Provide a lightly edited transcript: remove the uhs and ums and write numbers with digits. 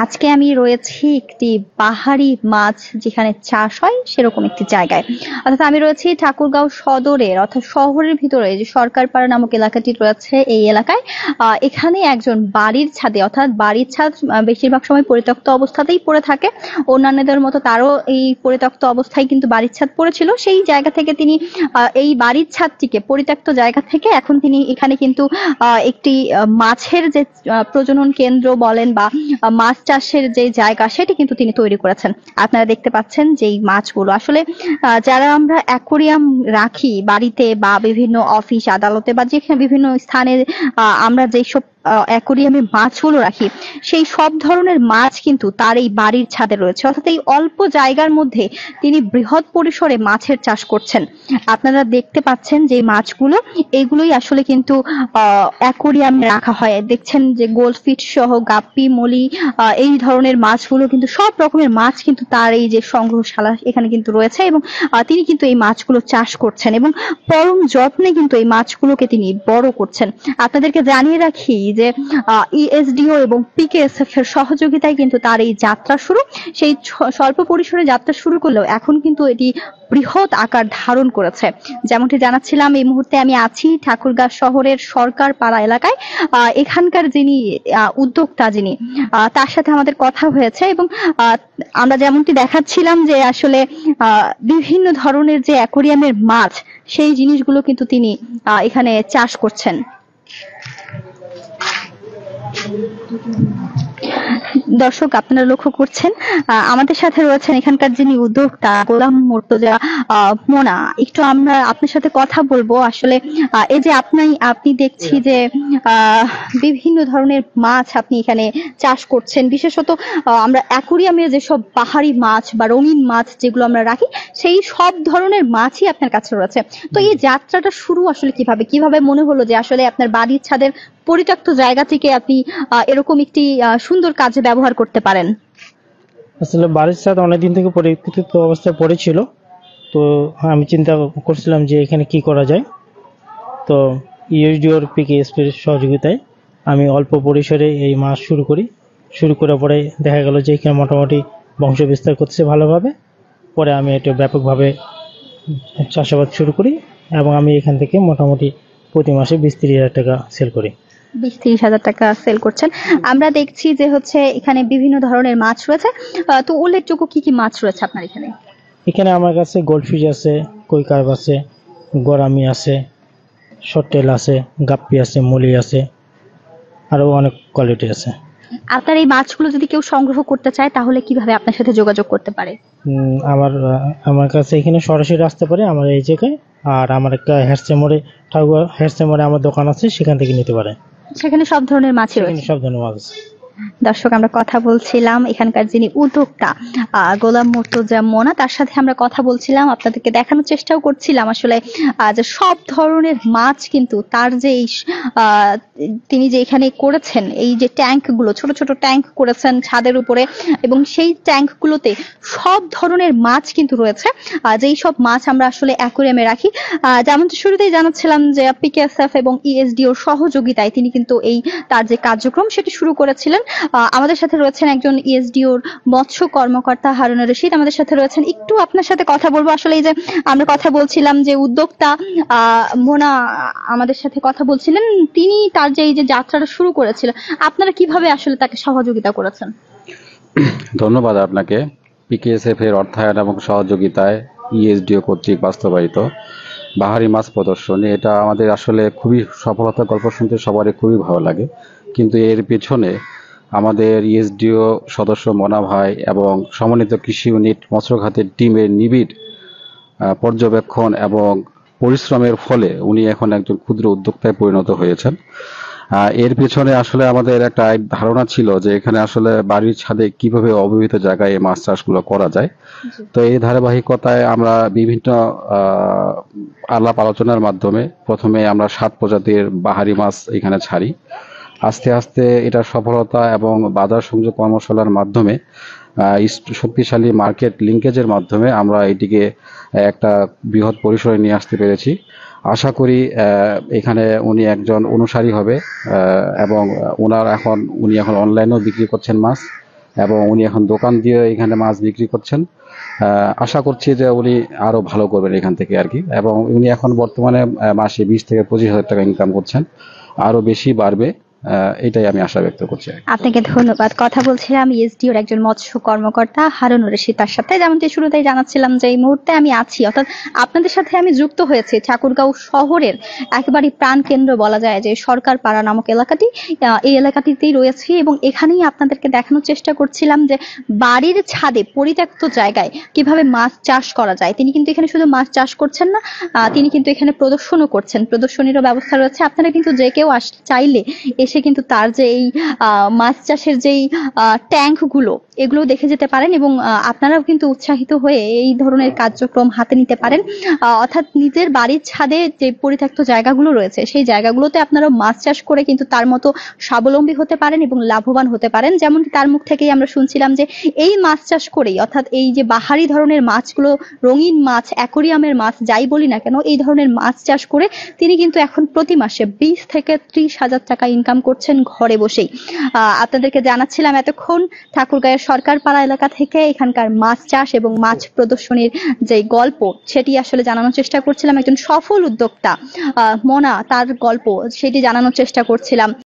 আজকে আমি রয়েছি একটি পাহাড়ি মাছ যেখানে চাষ হয় সেরকম একটি জায়গায়। অর্থাৎ আমি রয়েছি ঠাকুরগাঁও সদরের অর্থাৎ শহরের ভিতরে যে সরকারপাড়া নামক এলাকাটি রয়েছে এই এলাকায়। এখানে একজন বাড়ির ছাদে অর্থাৎ বাড়ির ছাদ বেশিরভাগ সময় পরিত্যক্ত অবস্থাতেই পড়ে থাকে। অন্যান্যদের মতো তারও এই পরিত্যক্ত অবস্থায় কিন্তু বাড়ির ছাদ পড়েছিল। সেই জায়গা থেকে তিনি এই বাড়ির ছাদটিকে পরিত্যক্ত জায়গা থেকে এখন তিনি এখানে কিন্তু একটি মাছের যে প্রজনন কেন্দ্র বলেন বা মাছ চাষের যে জায়গা সেটি কিন্তু তিনি তৈরি করেছেন। আপনারা দেখতে পাচ্ছেন যে এই মাছগুলো আসলে যারা আমরা অ্যাকোরিয়াম রাখি বাড়িতে বা বিভিন্ন অফিস আদালতে বা যেখানে বিভিন্ন স্থানে আমরা যেসব অ্যাকোরিয়ামে মাছগুলো রাখি সেই সব ধরনের মাছ কিন্তু তার এই বাড়ির ছাদে রয়েছে। অর্থাৎ এই অল্প জায়গার মধ্যে তিনি বৃহৎ পরিসরে মাছের চাষ করছেন। আপনারা দেখতে পাচ্ছেন যে মাছগুলো এগুলোই আসলে কিন্তু অ্যাকোরিয়ামে রাখা হয়। দেখছেন যে গোল্ডফিশ সহ গাপ্পি মলি এই ধরনের মাছগুলো কিন্তু সব রকমের মাছ কিন্তু তার এই যে সংগ্রহশালা এখানে কিন্তু রয়েছে এবং তিনি কিন্তু এই মাছগুলো চাষ করছেন এবং পরম যত্নে কিন্তু এই মাছগুলোকে তিনি বড় করছেন। আপনাদেরকে জানিয়ে রাখি যে ইএসডিও এবং পিকেএসএফ এর সহযোগিতায় কিন্তু তার এই যাত্রা শুরু। সেই স্বল্প পরিসরে যাত্রা শুরু করলেও এখন কিন্তু এটি বৃহৎ আকার ধারণ করেছে। যেমনটি জানাচ্ছিলাম এই মুহূর্তে আমি আছি ঠাকুরগাঁও শহরের সরকার পাড়া এলাকায়। এখানকার যিনি উদ্যোক্তা যিনি তার সাথে আমাদের কথা হয়েছে এবং আমরা যেমনটি দেখাচ্ছিলাম যে আসলে বিভিন্ন ধরনের যে অ্যাকোরিয়ামের মাছ সেই জিনিসগুলো কিন্তু তিনি এখানে চাষ করছেন। দর্শক আপনারা লক্ষ্য করছেন আমাদের সাথে রয়েছেন এখানকার যিনি উদ্যোক্তা গোলাম মুর্তজা মোনা। একটু আমরা আপনার সাথে কথা বলবো। আসলে এই যে আপনি দেখছি যে বিভিন্ন ধরনের মাছ আপনি এখানে চাষ করছেন, বিশেষত আমরা অ্যাকোরিয়ামের যেসব পাহাড়ি মাছ বা রঙিন মাছ যেগুলো আমরা রাখি সেই সব ধরনের মাছই আপনার কাছে রয়েছে। তো এই যাত্রাটা শুরু আসলে কিভাবে মনে হলো যে আসলে আপনার বাড়ির ছাদের পরিত্যক্ত জায়গা থেকে আপনি এরকম একটি সুন্দর কাজে ব্যবহার করতে পারেন? আসলে বাড়ির ছাদ অনেকদিন থেকে পরিত্যক্ত অবস্থায় পড়েছিল, তো আমি চিন্তা করছিলাম যে এখানে কি করা যায়। তো ইউএসডিওর পিকেএসপির সহযোগিতায় আমি অল্প পরিসরে এই মাছ শুরু করার পরে দেখা গেল যে এখানে মোটামুটি বংশ বিস্তার করছে ভালোভাবে। পরে আমি এটা ব্যাপকভাবে চাষাবাদ শুরু করি এবং আমি এখান থেকে মোটামুটি প্রতি মাসে 20-30 হাজার টাকা সেল করি। 20-30 হাজার টাকা সেল করছেন। আমরা দেখছি যে হচ্ছে এখানে বিভিন্ন ধরনের মাছ রয়েছে। তো উল্লেখযোগ্য কি কি মাছ রয়েছে আপনার এখানে? এখানে আমার কাছে গোল্ডফিশ আছে, কই কার্প আছে, গরামি আছে, শর্টেল আছে, গাপ্পি আছে, মুলি আছে, আরো অনেক কোয়ালিটি আছে। আপনার এই মাছগুলো যদি কেউ সংগ্রহ করতে চায় তাহলে কিভাবে আপনার সাথে যোগাযোগ করতে পারে? আমার কাছে এখানে সরাসরি আসতে পারে আমার এই জায়গায়, আর আমার একটা হেরসেমরে আমার দোকান আছে, সেখান থেকে নিতে পারে। সেখানে সব ধরনের মাছই রয়েছে। সব ধরনের মাছ আছে। দর্শক আমরা কথা বলছিলাম এখানকার যিনি উদ্যোক্তা গোলাম মুর্তজা মোনা, তার সাথে আমরা কথা বলছিলাম, আপনাদেরকে দেখানোর চেষ্টাও করছিলাম আসলে যে সব ধরনের মাছ কিন্তু তার যে তিনি যে এখানে করেছেন এই যে ট্যাঙ্কগুলো ছোট ছোট ট্যাঙ্ক করেছেন ছাদের উপরে এবং সেই ট্যাঙ্কগুলোতে সব ধরনের মাছ কিন্তু রয়েছে। যেই সব মাছ আমরা আসলে অ্যাকোরিয়ামে রাখি, যেমন শুরুতেই জানাচ্ছিলাম যে পিকেএসএফ এবং ইএসডিওর সহযোগিতায় তিনি কিন্তু এই তার যে কার্যক্রম সেটি শুরু করেছিলেন। আমাদের সাথে রয়েছেন একজন ইএসডিওর মৎস্য কর্মকর্তা হারুন রশিদ, আমাদের সাথে রয়েছেন। একটু আপনার সাথে কথা বলবো। আসলে এই যে আমরা কথা বলছিলাম যে উদ্যোক্তা মোনা আমাদের সাথে কথা বলছিলেন, তিনি তার যে এই যে যাত্রাটা শুরু করেছিলেন আপনারা কিভাবে আসলে তাকে সহযোগিতা করেছেন? ধন্যবাদ আপনাকে। পিকেএসএফ এর অর্থায়ন এবং সহযোগিতায় ইএসডিও কর্তৃক বাস্তবায়িত বাহারি মাছ প্রদর্শনী, এটা আমাদের আসলে খুবই সফলতার গল্প শুনতে সবারই খুবই ভালো লাগে। কিন্তু এর পেছনে আমাদের ইএসডিও সদস্য মনা ভাই এবং সমন্বিত কৃষি ইউনিট মৎস্য খাতের টিমের নিবিড় পর্যবেক্ষণ এবং পরিশ্রমের ফলে উনি এখন একজন ক্ষুদ্র উদ্যোক্তায় পরিণত হয়েছেন। এর পেছনে আসলে আমাদের একটা ধারণা ছিল যে এখানে আসলে বাড়ির ছাদে কিভাবে অব্যবহৃত জায়গায় এই মাছ চাষগুলো করা যায়। তো এই ধারাবাহিকতায় আমরা বিভিন্ন আলাপ আলোচনার মাধ্যমে প্রথমে আমরা 7 প্রজাতির বাহারি মাছ এখানে ছাড়ি। আস্তে আস্তে এটা সফলতা এবং বাজার সংযোগ কর্মশালার মাধ্যমে শক্তিশালী মার্কেট লিঙ্কেজের মাধ্যমে আমরা এটিকে একটা বৃহৎ পরিসরে নিয়ে আসতে পেরেছি। আশা করি এখানে উনি একজন অনুসারী হবে এবং উনি এখন অনলাইনেও বিক্রি করছেন মাছ এবং উনি এখন দোকান দিয়ে এখানে মাছ বিক্রি করছেন। আশা করছি যে উনি আরো ভালো করবেন এখান থেকে আর কি, এবং উনি এখন বর্তমানে মাসে 20 থেকে 25 হাজার টাকা ইনকাম করছেন, আরো বেশি বাড়বে, এটাই আমি আশা ব্যক্ত করছি। আপনাকে ধন্যবাদ। কথা বলছিলাম এসডিওর একজন মৎস্য কর্মকর্তা হারুনুর রশিদ তার সাথে। যেমনটি শুরুতেই জানাচ্ছিলাম যে এই মুহূর্তে আমি আছি, অর্থাৎ আপনাদের সাথে আমি যুক্ত হয়েছি ঠাকুরগাঁও শহরের একেবারে প্রাণ কেন্দ্র বলা যায় যে সরকার পাড়া নামক এলাকাটি। এই এলাকাটিতেই রয়েছি এবং এখানেই আপনাদেরকে দেখানোর চেষ্টা করছিলাম যে বাড়ির ছাদে পরিত্যক্ত জায়গায় কিভাবে মাছ চাষ করা যায়। তিনি কিন্তু এখানে শুধু মাছ চাষ করছেন না, তিনি কিন্তু এখানে প্রদর্শনও করছেন, প্রদর্শনীরও ব্যবস্থা রয়েছে। আপনারা কিন্তু যে কেউ চাইলে এসে কিন্তু তার যে এই মাছ চাষের যেই ট্যাঙ্ক গুলো এগুলো দেখে যেতে পারেন এবং আপনারাও কিন্তু উৎসাহিত হয়ে এই ধরনের কার্যক্রম হাতে নিতে পারেন। অর্থাৎ নিজের বাড়ির ছাদে যে পরিত্যক্ত জায়গাগুলো রয়েছে সেই জায়গাগুলোতে আপনারা মাছ চাষ করে কিন্তু তার মতো স্বাবলম্বী হতে পারেন এবং লাভবান হতে পারেন। যেমনটি তার মুখ থেকেই আমরা শুনছিলাম যে এই মাছ চাষ করেই, অর্থাৎ এই যে বাহারি ধরনের মাছগুলো, রঙিন মাছ, অ্যাকোরিয়ামের মাছ যাই বলি না কেন, এই ধরনের মাছ চাষ করে তিনি কিন্তু এখন প্রতি মাসে 20 থেকে 30 হাজার টাকা ইনকাম করছেন ঘরে বসেই। আপনাদেরকে জানাচ্ছিলাম এতক্ষণ ঠাকুরগাঁয়ের সরকারপাড়া এলাকা থেকে এখানকার মাছ চাষ এবং মাছ প্রদর্শনীর যে গল্প সেটি আসলে জানানোর চেষ্টা করছিলাম। একজন সফল উদ্যোক্তা মনা, তার গল্প সেটি জানানোর চেষ্টা করছিলাম।